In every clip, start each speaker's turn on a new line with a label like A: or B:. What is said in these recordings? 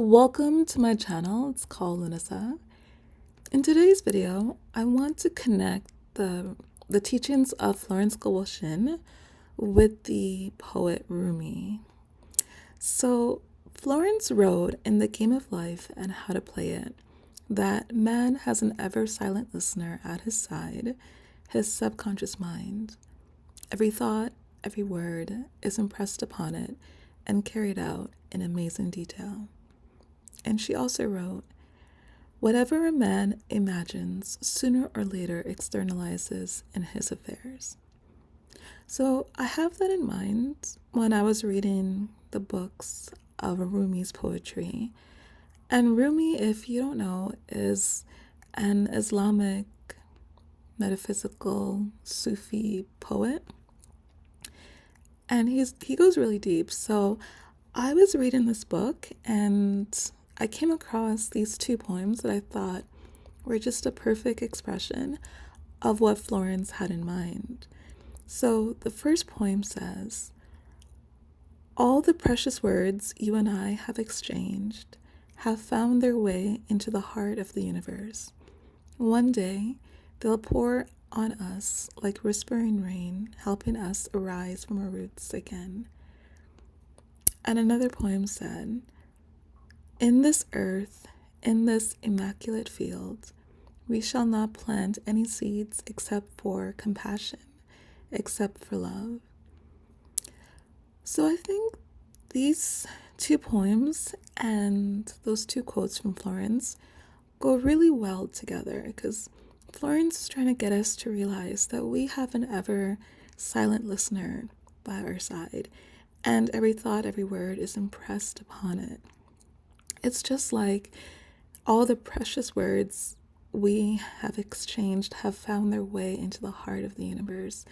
A: Welcome to my channel. It's called Lunasa. In today's video, I want to connect the teachings of Florence Scovel Shinn with the poet Rumi. So, Florence wrote in The Game of Life and How to Play It that man has an ever-silent listener at his side, his subconscious mind. Every thought, every word is impressed upon it and carried out in amazing detail. And she also wrote, whatever a man imagines sooner or later externalizes in his affairs. So I have that in mind when I was reading the books of Rumi's poetry. And Rumi, if you don't know, is an Islamic metaphysical Sufi poet. And he goes really deep. So I was reading this book and I came across these two poems that I thought were just a perfect expression of what Florence had in mind. So the first poem says, all the precious words you and I have exchanged have found their way into the heart of the universe. One day, they'll pour on us like whispering rain, helping us arise from our roots again. And another poem said, in this earth, in this immaculate field, we shall not plant any seeds except for compassion, except for love. So I think these two poems and those two quotes from Florence go really well together because Florence is trying to get us to realize that we have an ever silent listener by our side, and every thought, every word is impressed upon it. It's just like all the precious words we have exchanged have found their way into the heart of the universe.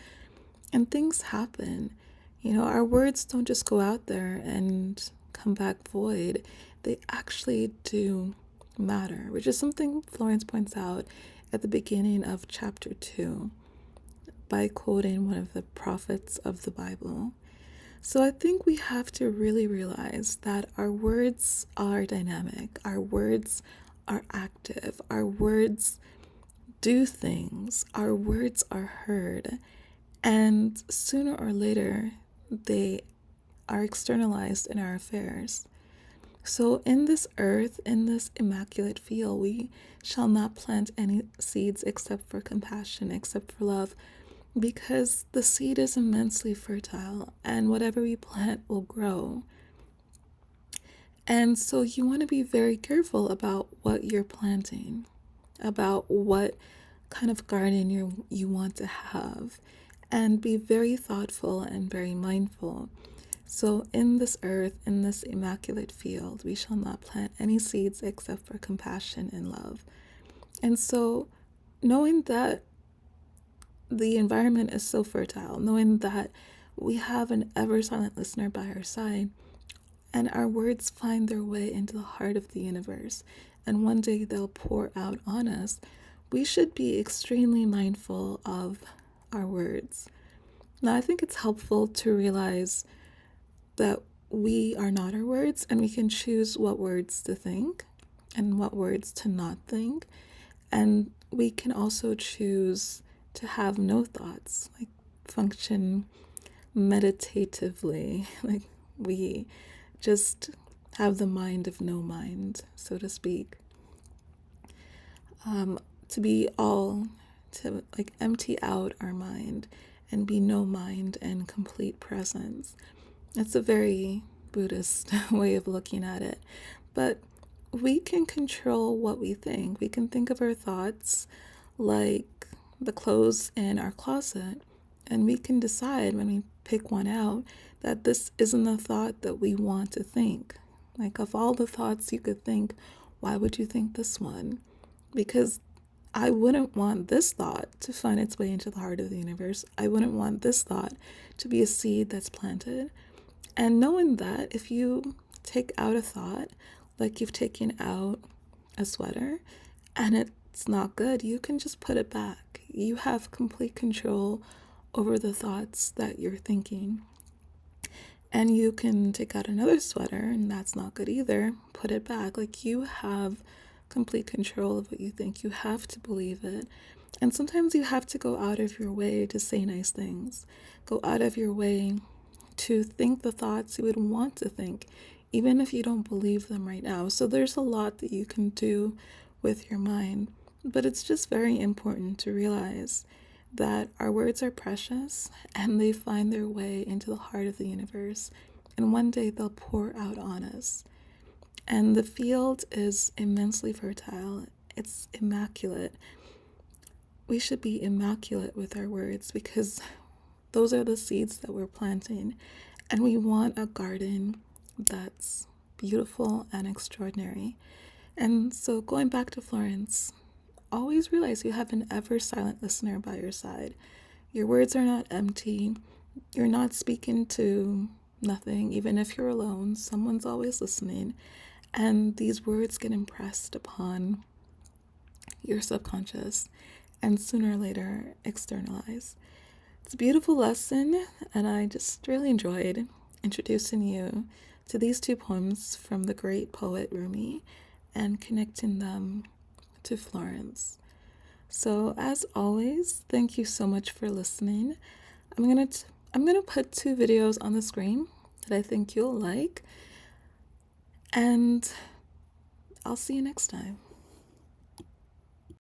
A: And things happen. You know, our words don't just go out there and come back void. They actually do matter, which is something Florence points out at the beginning of chapter 2 by quoting one of the prophets of the Bible. So I think we have to really realize that our words are dynamic, our words are active, our words do things, our words are heard, and sooner or later they are externalized in our affairs. So in this earth, in this immaculate field, we shall not plant any seeds except for compassion, except for love, because the seed is immensely fertile and whatever we plant will grow. And so you want to be very careful about what you're planting, about what kind of garden you want to have, and be very thoughtful and very mindful. So in this earth, in this immaculate field, we shall not plant any seeds except for compassion and love. And so knowing that the environment is so fertile, knowing that we have an ever silent listener by our side, and our words find their way into the heart of the universe, and one day they'll pour out on us, we should be extremely mindful of our words. Now, I think it's helpful to realize that we are not our words, and we can choose what words to think and what words to not think. And we can also choose to have no thoughts, like function meditatively, like we just have the mind of no mind, so to speak. To like empty out our mind and be no mind and complete presence. It's a very Buddhist way of looking at it, but we can control what we think. We can think of our thoughts like the clothes in our closet, and we can decide when we pick one out that this isn't the thought that we want to think. Like, of all the thoughts you could think, why would you think this one? Because I wouldn't want this thought to find its way into the heart of the universe. I wouldn't want this thought to be a seed that's planted. And knowing that if you take out a thought, like you've taken out a sweater, and it's not good, you can just put it back. You have complete control over the thoughts that you're thinking. And you can take out another sweater, and that's not good either. Put it back. Like, you have complete control of what you think. You have to believe it. And sometimes you have to go out of your way to say nice things. Go out of your way to think the thoughts you would want to think, even if you don't believe them right now. So there's a lot that you can do with your mind. But it's just very important to realize that our words are precious and they find their way into the heart of the universe. And one day they'll pour out on us. And the field is immensely fertile. It's immaculate. We should be immaculate with our words because those are the seeds that we're planting. And we want a garden that's beautiful and extraordinary. And so, going back to Florence, always realize you have an ever silent listener by your side. Your words are not empty. You're not speaking to nothing. Even if you're alone, someone's always listening. And these words get impressed upon your subconscious and sooner or later externalize. It's a beautiful lesson, and I just really enjoyed introducing you to these two poems from the great poet Rumi and connecting them to Florence. So, as always, thank you so much for listening. I'm gonna put two videos on the screen that I think you'll like, and I'll see you next time.